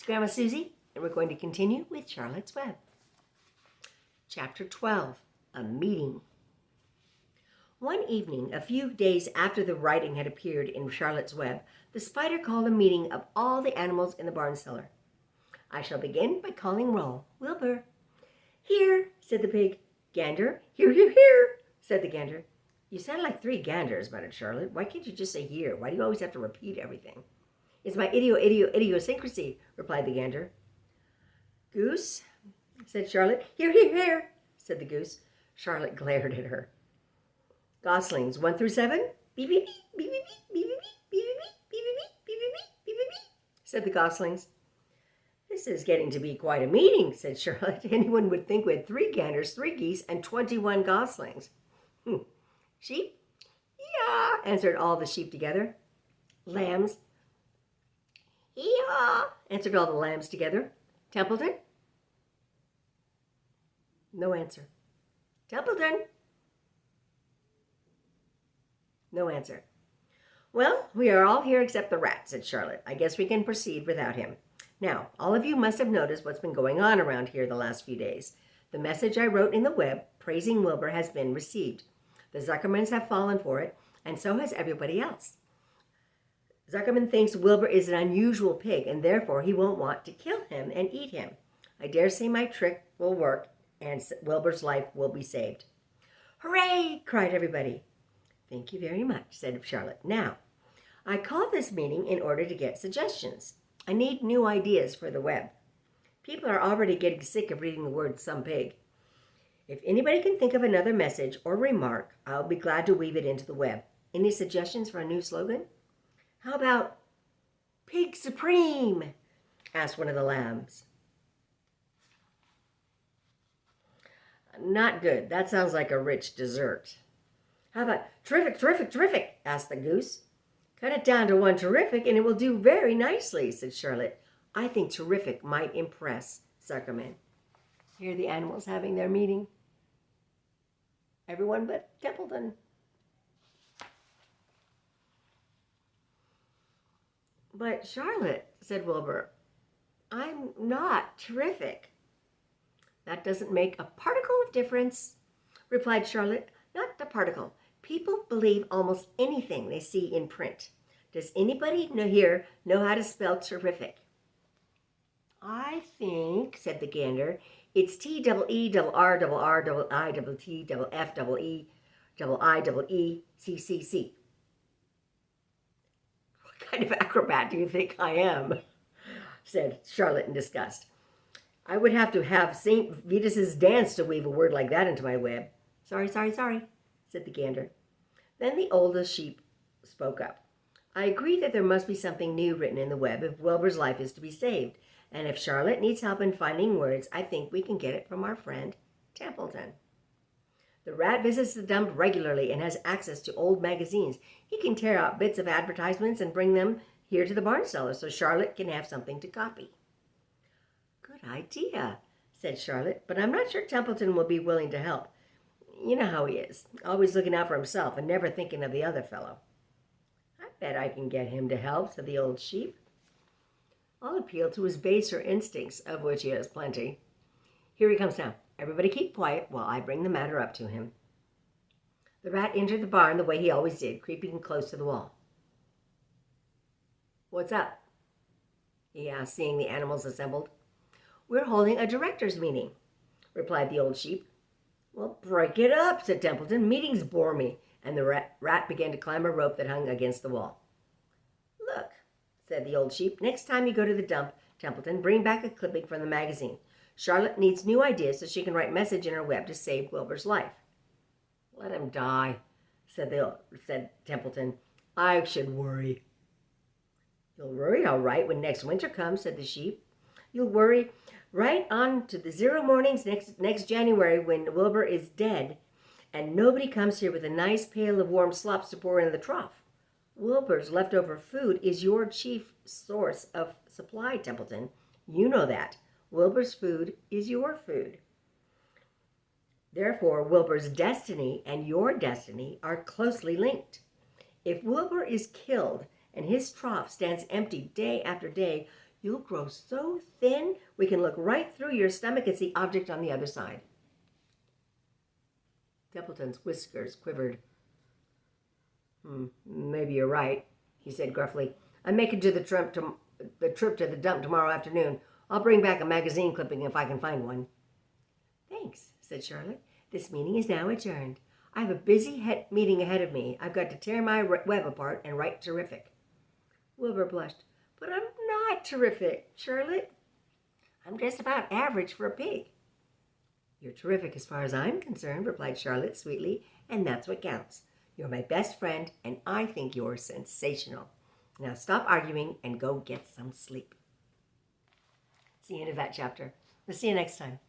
Grandma Susie, and we're going to continue with Charlotte's Web. Chapter 12, A Meeting. One evening, a few days after the writing had appeared in Charlotte's Web, the spider called a meeting of all the animals in the barn cellar. I shall begin by calling roll. Wilbur. Here, said the pig. Gander. Here, here, here, said the gander. You sound like three ganders, muttered Charlotte. Why can't you just say here? Why do you always have to repeat everything? It's my idiosyncrasy, replied the gander. Goose, said Charlotte. Here, here, here, said the goose. Charlotte glared at her. Goslings, 1 through 7? Beep, beep, beep, beep, beep, beep, beep, beep, beep, beep, beep, beep, beep, beep, beep, said the goslings. This is getting to be quite a meeting, said Charlotte. Anyone would think we had 3 ganders, 3 geese, and 21 goslings. Sheep? Yeah, answered all the sheep together. Lambs? Yeah, answered all the lambs together. Templeton? No answer. Templeton? No answer. Well, we are all here except the rat, said Charlotte. I guess we can proceed without him. Now, all of you must have noticed what's been going on around here the last few days. The message I wrote in the web praising Wilbur has been received. The Zuckermans have fallen for it, and so has everybody else. Zuckerman thinks Wilbur is an unusual pig, and therefore he won't want to kill him and eat him. I dare say my trick will work, and Wilbur's life will be saved. Hooray! Cried everybody. Thank you very much, said Charlotte. Now, I called this meeting in order to get suggestions. I need new ideas for the web. People are already getting sick of reading the word some pig. If anybody can think of another message or remark, I'll be glad to weave it into the web. Any suggestions for a new slogan? How about Pig Supreme? Asked one of the lambs. Not good. That sounds like a rich dessert. How about terrific, terrific, terrific? Asked the goose. Cut it down to one terrific and it will do very nicely, said Charlotte. I think terrific might impress Zuckerman. Here are the animals having their meeting. Everyone but Templeton. But Charlotte, said Wilbur, I'm not terrific. That doesn't make a particle of difference, replied Charlotte. Not a particle. People believe almost anything they see in print. Does anybody here know how to spell terrific? I think, said the gander, it's T-double-E-double-R-double-I-double-T-double-F-double-E-double-I-double-E-C-C-C. What kind of acrobat do you think I am? Said Charlotte in disgust. I would have to have St. Vitus's dance to weave a word like that into my web. Sorry, said the gander. Then the oldest sheep spoke up. I agree that there must be something new written in the web if Wilbur's life is to be saved. And if Charlotte needs help in finding words, I think we can get it from our friend Templeton. The rat visits the dump regularly and has access to old magazines. He can tear out bits of advertisements and bring them here to the barn cellar so Charlotte can have something to copy. Good idea, said Charlotte, but I'm not sure Templeton will be willing to help. You know how he is, always looking out for himself and never thinking of the other fellow. I bet I can get him to help, said the old sheep. I'll appeal to his baser instincts, of which he has plenty. Here he comes now. Everybody keep quiet while I bring the matter up to him. The rat entered the barn the way he always did, creeping close to the wall. What's up? He asked, seeing the animals assembled. We're holding a directors' meeting, replied the old sheep. Well, break it up, said Templeton. Meetings bore me. And the rat began to climb a rope that hung against the wall. Look, said the old sheep. Next time you go to the dump, Templeton, bring back a clipping from the magazine. Charlotte needs new ideas so she can write message in her web to save Wilbur's life. Let him die, said Templeton. I should worry. You'll worry all right when next winter comes, said the sheep. You'll worry right on to the 0 mornings next January when Wilbur is dead and nobody comes here with a nice pail of warm slops to pour into the trough. Wilbur's leftover food is your chief source of supply, Templeton. You know that. Wilbur's food is your food. Therefore, Wilbur's destiny and your destiny are closely linked. If Wilbur is killed and his trough stands empty day after day, You'll grow so thin we can look right through your stomach and see object on the other side. Templeton's whiskers quivered. Maybe you're right, he said gruffly. I'm making the trip to the dump tomorrow afternoon. I'll bring back a magazine clipping if I can find one. Thanks, said Charlotte. This meeting is now adjourned. I have a busy meeting ahead of me. I've got to tear my web apart and write terrific. Wilbur blushed. But I'm not terrific, Charlotte. I'm just about average for a pig. You're terrific as far as I'm concerned, replied Charlotte sweetly, and that's what counts. You're my best friend, and I think you're sensational. Now stop arguing and go get some sleep. It's the end of that chapter. We'll see you next time.